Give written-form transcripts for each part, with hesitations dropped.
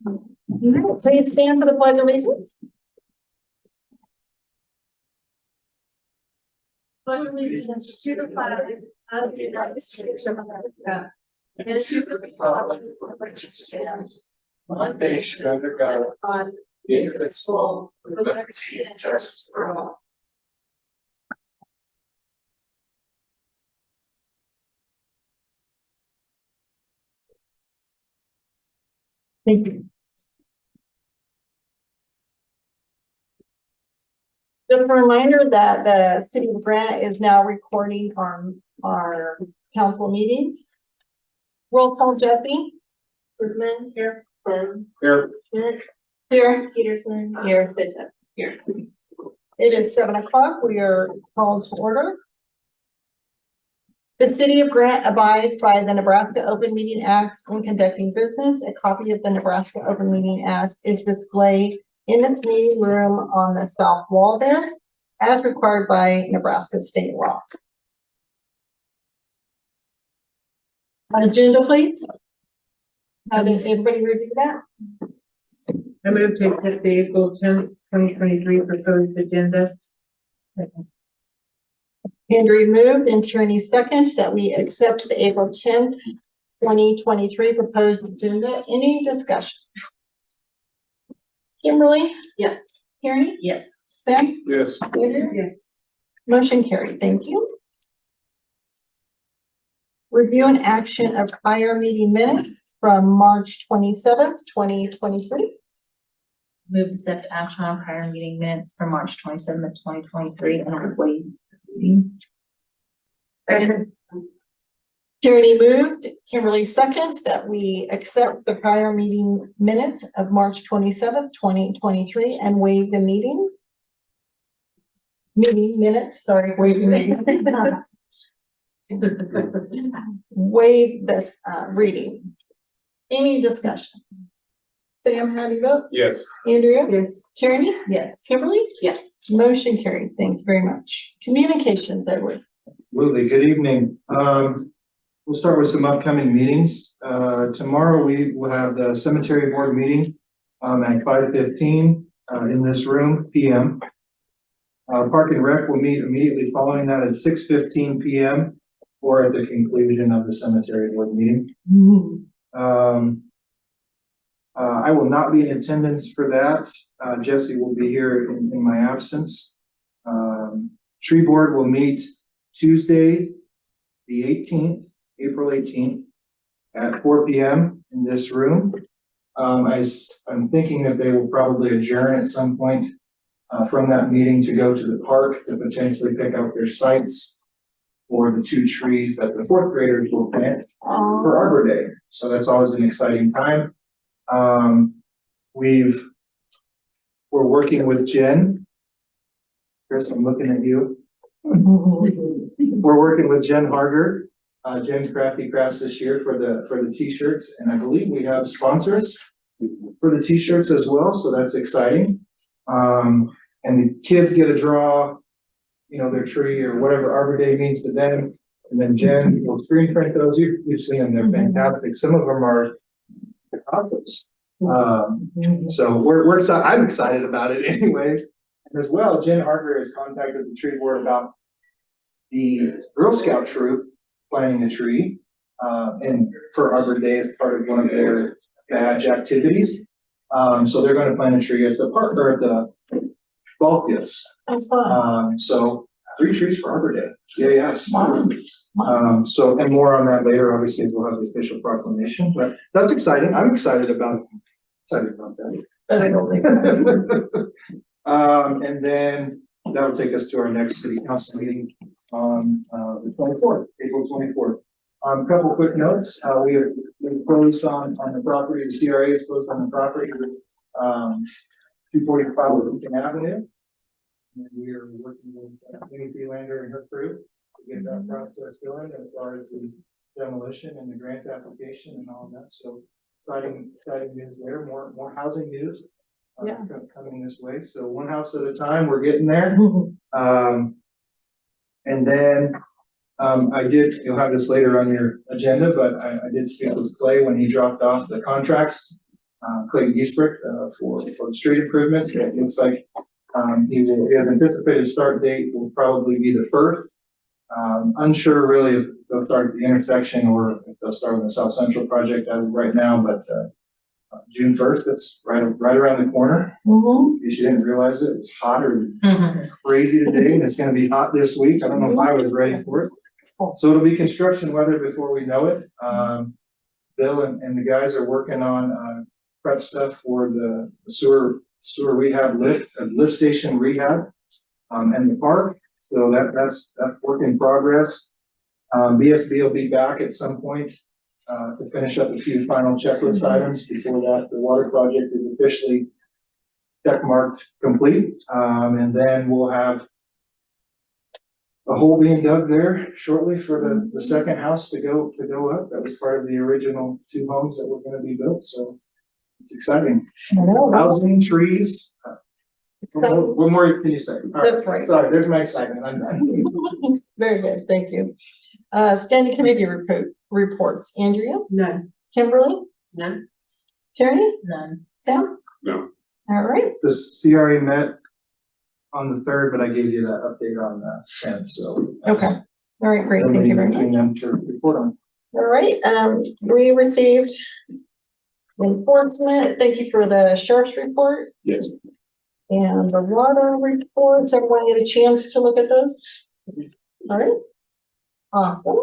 Please stand for the pledge of allegiance. Pledge allegiance to the flag of the United States of America and to the republic for which it stands, one nation under God, indivisible, with liberty and justice for all. Thank you. Just a reminder that the city of Grant is now recording our council meetings. Roll call, Jesse. Goodman, here. Flynn. Here. Schmidt. Here. Peterson. Here. Bishop. Here. It is 7 o'clock. We are called to order. The city of Grant abides by the Nebraska Open Meeting Act in conducting business. A copy of the Nebraska Open Meeting Act is displayed in the meeting room on the south wall there, as required by Nebraska state law. Agenda, please. How did everybody review that? I move to accept the April 10th, 2023 proposed agenda. Andrew moved and Tierney second that we accept the April 10th, 2023 proposed agenda. Any discussion? Kimberly? Yes. Tierney? Yes. Ben? Yes. Andrew? Yes. Motion carried. Thank you. Review and action of prior meeting minutes from March 27th, 2023. Move to accept action on prior meeting minutes for March 27th, 2023, and waive the reading. Tierney moved, Kimberly second, that we accept the prior meeting minutes of March 27th, 2023, and waive the meeting minutes, sorry, waive the meeting. Waive this reading. Any discussion? Sam, how do you vote? Yes. Andrea? Yes. Tierney? Yes. Kimberly? Yes. Motion carried. Thank you very much. Communications, Edward. Absolutely. Good evening. We'll start with some upcoming meetings. Tomorrow we will have the cemetery board meeting at 5:15 in this room PM. Park and Rec will meet immediately following that at 6:15 PM or at the conclusion of the cemetery board meeting. I will not be in attendance for that. Jesse will be here in my absence. Tree board will meet Tuesday, the 18th, April 18th at 4 PM in this room. I'm thinking that they will probably adjourn at some point from that meeting to go to the park to potentially pick out their sites for the 2 trees that the 4th graders will plant for Arbor Day. So that's always an exciting time. We're working with Jen. Chris, I'm looking at you. We're working with Jen Harger, Jen's Crafty Crafts this year for the t-shirts, and I believe we have sponsors for the t-shirts as well, so that's exciting. And the kids get to draw, their tree or whatever Arbor Day means to them, and then Jen will screen print those. You've seen them; they're fantastic. Some of them are autos. So we're excited. I'm excited about it, anyways. And as well, Jen Harger has contacted the tree board about the Girl Scout troop planting a tree, and for Arbor Day as part of one of their badge activities. So they're going to plant a tree at the park or at the golf gifts. So 3 trees for Arbor Day. Yes. So, and more on that later. Obviously, we'll have the official proclamation, but that's exciting. I'm excited about that. And then that will take us to our next city council meeting on the 24th, April 24th. A couple quick notes. We closed on the property. The CRA is closed on the property with 245 Lincoln Avenue. And we are working with Amy Freelander and her crew to get that process going as far as the demolition and the grant application and all of that. So exciting news there. More housing news coming this way. So one house at a time, we're getting there. And then you'll have this later on your agenda, but I did speak with Clay when he dropped off the contracts Clayton Eastbrook, for the street improvements. It looks like, he has anticipated start date will probably be the first. Unsure really if they'll start at the intersection or if they'll start on the South Central project as of right now, but, June 1st, that's right around the corner. If you didn't realize it, it's hotter than crazy today, and it's gonna be hot this week. I don't know if I was ready for it. So it'll be construction weather before we know it. Bill and the guys are working on, prep stuff for the sewer rehab lift station rehab, and the park. So that's work in progress. BSB will be back at some point, to finish up a few final checklist items before that, the water project is officially check marked complete. And then we'll have a hole being dug there shortly for the second house to go up. That was part of the original 2 homes that were gonna be built, so it's exciting. Housing, trees. What more can you say? All right, That's right. sorry, there's my excitement. I'm done. Very good, thank you. Standing committee reports, Andrea, None. Kimberly, None. Tierney, None. Sam? No. All right, The CRA met on the 3rd, but I gave you that update on the 10th, so. okay, all right, great, thank you very much. Between them to report on. All right, we received enforcement, thank you for the sheriff's report Yes. and the water reports. Everyone get a chance to look at those? All right, awesome.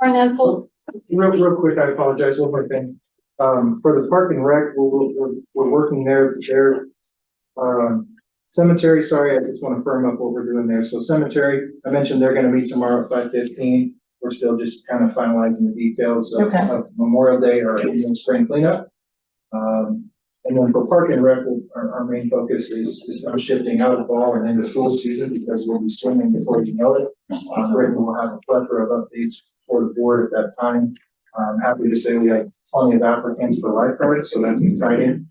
Financial, Real quick, I apologize, one more thing. For the park and rec, we're working their cemetery, sorry, I just want to firm up what we're doing there. So cemetery, I mentioned they're gonna meet tomorrow at 5:15. We're still just kind of finalizing the details of Okay. of Memorial Day or even spring cleanup. And then for park and rec, our main focus is now shifting out of fall and into school season because we'll be swimming before you know it. Brittany will have a plethora of updates for the board at that time. I'm happy to say we have plenty of applicants for lifeguards, so that's exciting.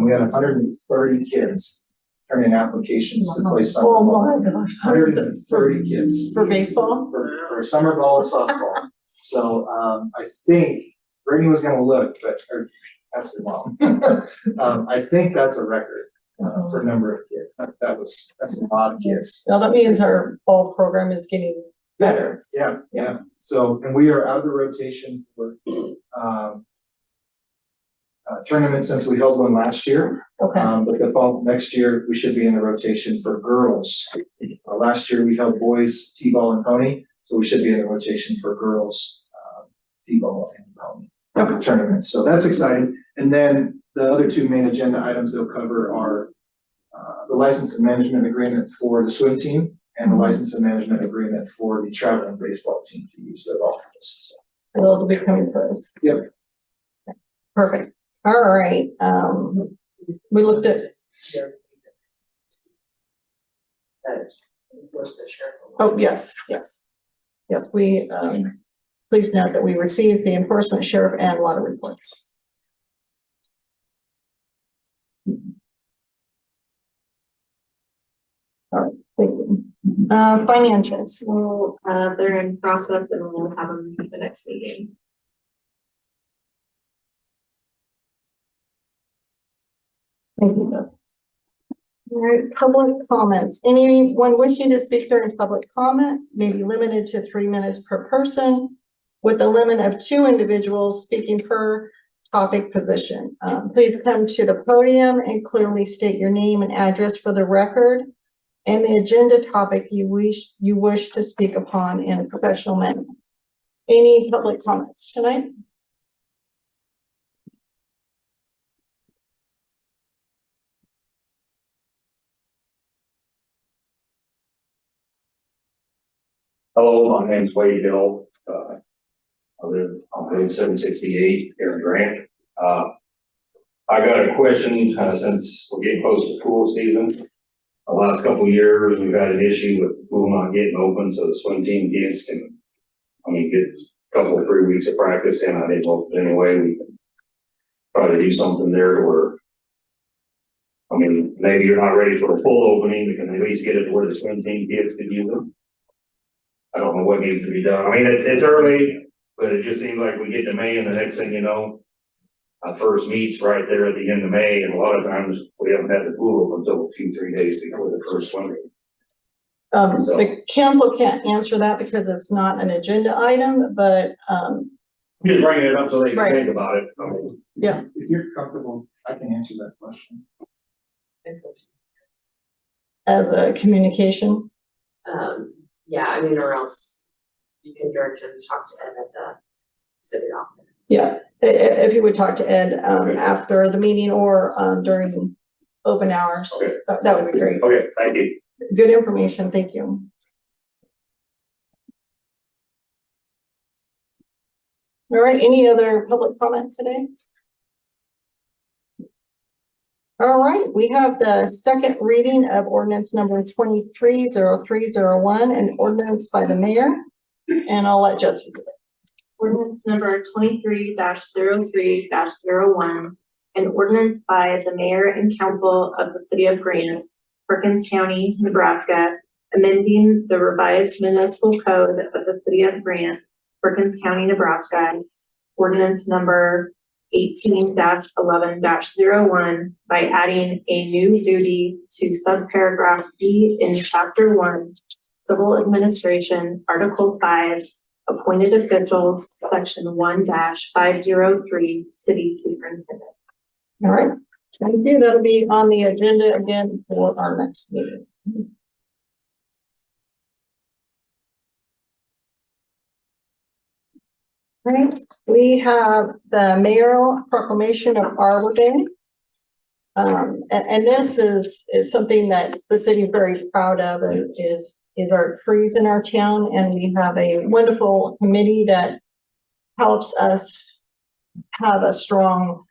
We had 130 kids turn in applications to play summer oh ball. my gosh. 130 kids For baseball? for summer ball and softball. So, I think Brittany was gonna look, but, or ask her mom. I think that's a record, for number of kids. That's a lot of kids. Now that means our fall program is getting better. Yeah. So, and we are out of the rotation for, tournament since we held one last year. Okay, But the fall, next year, we should be in the rotation for girls. Last year, we held boys, T-ball and pony, so we should be in the rotation for girls, T-ball and pony tournaments. So that's exciting. And then the other 2 main agenda items they'll cover are, the license and management agreement for the swim team and the license and management agreement for the traveling baseball team to use their office. So, it'll be coming for us. Yep. Perfect. All right, we looked at, oh, yes. Yes, we, please note that we received the enforcement, sheriff, and water reports. All right, thank you. Financials. Well, they're in process and we'll have them at the next meeting. Thank you, Beth. All right, public comments. Anyone wishing to speak during public comment may be limited to 3 minutes per person with a limit of 2 individuals speaking per topic position. Please come to the podium and clearly state your name and address for the record and the agenda topic you wish to speak upon in a professional manner. Any public comments tonight? Hello, my name's Wade Hill. I live on page 768 here in Grant. I got a question, since we're getting close to pool season. The last couple of years, we've had an issue with the pool not getting open, so the swim team kids can, get a couple of 3 weeks of practice in. I didn't know if any way we can try to do something there where, maybe you're not ready for a full opening, we can at least get it to where the swim team kids could use them. I don't know what needs to be done. It's early. But it just seems like we get to May and the next thing you know, our first meet's right there at the end of May, and a lot of times we haven't had the pool open until 2-3 days before the first swimming. The council can't answer that because it's not an agenda item, but, Just bringing it up so they can Right. think about it. I mean, If you're comfortable, I can answer that question. as a communication. Yeah, I mean, or else you can direct him to talk to Ed at the city office. Yeah, if you would talk to Ed, after the meeting or, during open hours, Okay. that would be great. Okay, thank you. Good information, thank you. All right, any other public comment today? All right, we have the second reading of ordinance number 230301, an ordinance by the mayor. And I'll let Jessica do it. Ordinance number 23-03-01, an ordinance by the mayor and council of the city of Grant, Perkins County, Nebraska, amending the revised municipal code of the city of Grant, Perkins County, Nebraska, ordinance number 18-11-01 by adding a new duty to subparagraph B in chapter 1, civil administration, article 5, appointed officials, section 1-503, city superintendent. All right, thank you. That'll be on the agenda again for our next meeting. Right, we have the mayoral proclamation of Arbor Day. And this is something that the city is very proud of, is our trees in our town, and we have a wonderful committee that helps us have a strong,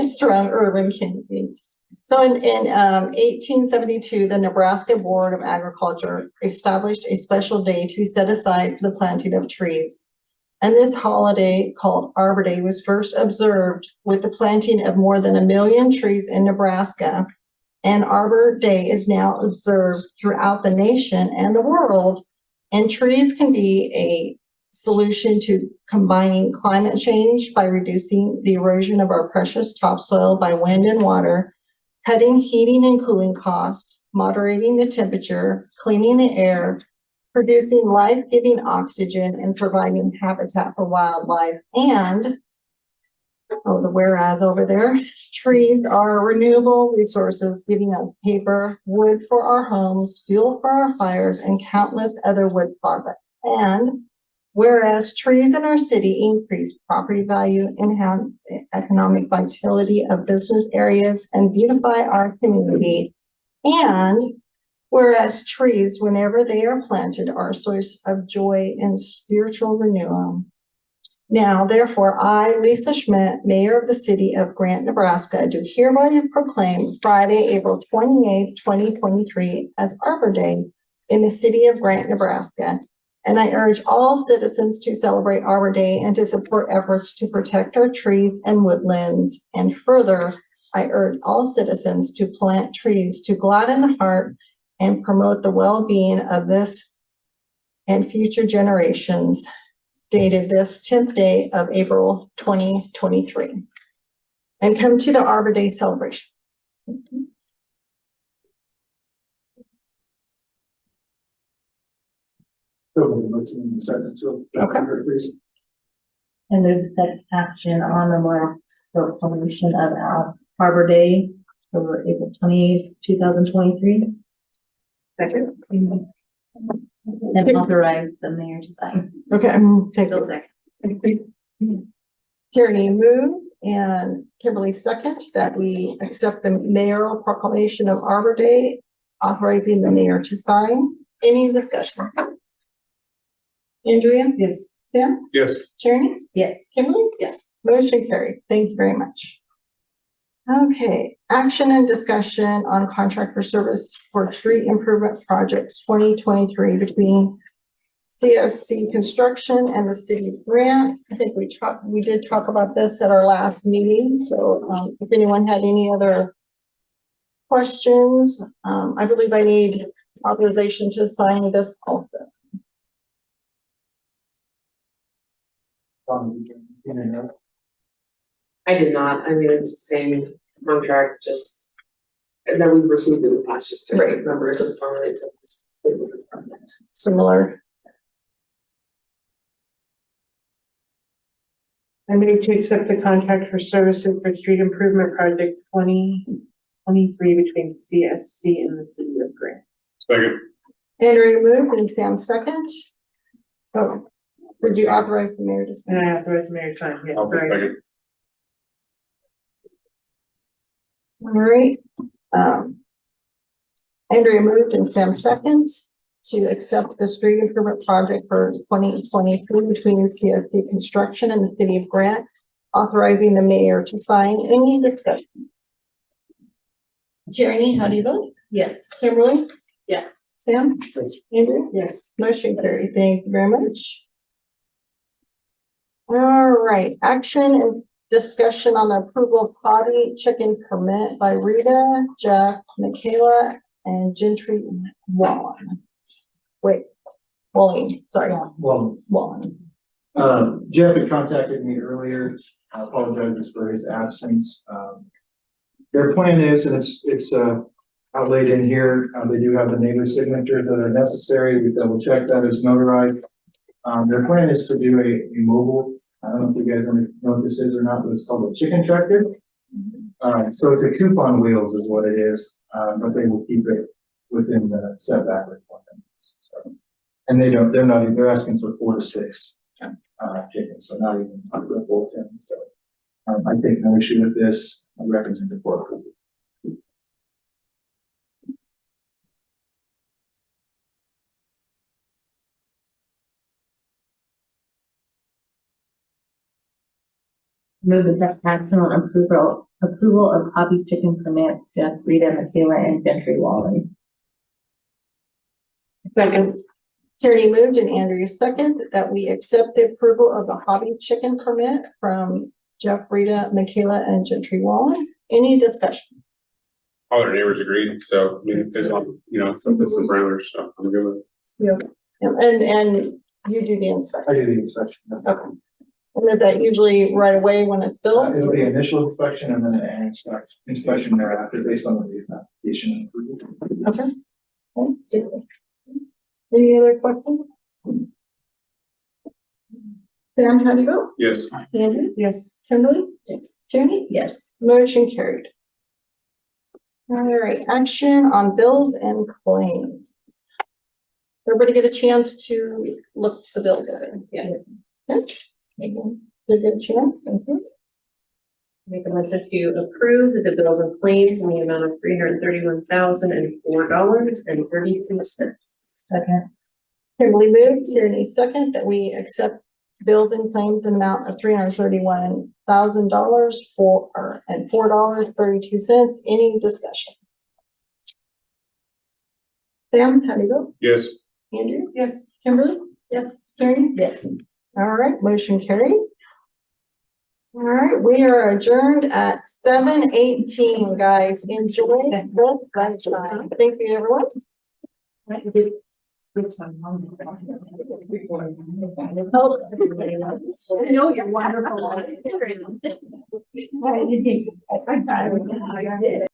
strong urban community. So in 1872, the Nebraska Board of Agriculture established a special day to be set aside for the planting of trees. And this holiday, called Arbor Day, was first observed with the planting of more than 1 million trees in Nebraska. And Arbor Day is now observed throughout the nation and the world. And trees can be a solution to combining climate change by reducing the erosion of our precious topsoil by wind and water, cutting heating and cooling costs, moderating the temperature, cleaning the air, producing life-giving oxygen, and providing habitat for wildlife. And, the whereas over there, trees are renewable resources, giving us paper, wood for our homes, fuel for our fires, and countless other wood products. And whereas trees in our city increase property value, enhance the economic vitality of business areas, and beautify our community. And whereas trees, whenever they are planted, are a source of joy and spiritual renewal. Now, therefore, I, Lisa Schmidt, Mayor of the City of Grant, Nebraska, do hereby proclaim Friday, April 28th, 2023 as Arbor Day in the city of Grant, Nebraska. And I urge all citizens to celebrate Arbor Day and to support efforts to protect our trees and woodlands. And further, I urge all citizens to plant trees to gladden the heart and promote the well-being of this and future generations, dated this 10th day of April 2023. And come to the Arbor Day celebration. Let's in the second, so. Okay. Please. And move to take action on the memorial proclamation of Arbor Day for April 28th, 2023. Second. And authorize the mayor to sign. Okay, I'm taking Bill second. Tierney moved and Kimberly second that we accept the mayoral proclamation of Arbor Day, authorizing the mayor to sign. Any discussion? Andrea? Yes. Sam? Yes. Tierney? Yes. Kimberly? Yes. Motion carried. Thank you very much. Okay, action and discussion on contract for service for tree improvement projects 2023 between CSC Construction and the City of Grant. I think we did talk about this at our last meeting. So if anyone had any other questions, I believe I need authorization to sign this also. I did not, I mean, it's the same contract, just, and that we've received in the past, just to Right. remember it's a formally. Similar. I move to accept the contract for services for street improvement project 2023 between CSC and the city of Grant. Second. Andrea moved and Sam second. Oh, would you authorize the mayor to sign? And I authorize the mayor to sign, yes, sorry. All right. Andrea moved and Sam second to accept the street improvement project for 2023 between CSC Construction and the city of Grant, authorizing the mayor to sign. Any discussion? Tierney, how do you vote? Yes. Kimberly? Yes. Sam? Andrea? Yes. Motion carried. Thank you very much. All right, action and discussion on the approval of potty chicken permit by Rita, Jeff, Michaela, and Gentry Wallen. Wait, Walling, sorry, Well, Wallen. Jeff had contacted me earlier. I apologize for his absence. Their plan is, and it's outlaid in here, they do have the neighbor signatures that are necessary. We double check that it's notarized. Their plan is to do a mobile, I don't know if you guys know what this is or not, but it's called a chicken tractor. So it's a coupon wheels is what it is, but they will keep it within the setback requirements. So, and they're asking for 4 to 6 chickens, so not even up to the full 10. So I think no issue with this. I recommend it for approval. Move to take action on approval of hobby chicken permits, Jeff, Rita, Michaela, and Gentry Wally. Second. Tierney moved and Andrea second that we accept the approval of the hobby chicken permit from Jeff, Rita, Michaela, and Gentry Wallen. Any discussion? All our neighbors agreed, so, I mean, there's, some parameters, so I'm good with it. And you do the inspection. I do the inspection. Okay. And is that usually right away when it's built? It'll be initial inspection and then an inspection thereafter based on the application. Okay. Any other questions? Sam, how do you vote? Yes. Andrew? Yes. Kimberly? Yes. Tierney? Yes. Motion carried. All right, action on bills and claims. Everybody get a chance to look the bill over? Yes. Okay. Did you get a chance? Thank you. Make a motion to approve the bills and claims in the amount of $331,004.32. Second. Kimberly moved, Tierney second, that we accept bills and claims in amount of $331,000 and $4.32. Any discussion? Sam, how do you vote? Yes. Andrew? Yes. Kimberly? Yes. Tierney? Yes. All right, motion carried. All right, we are adjourned at 7:18, guys. Enjoy this sunshine. Thank you, everyone. Hope everybody loves it. I know you're wonderful.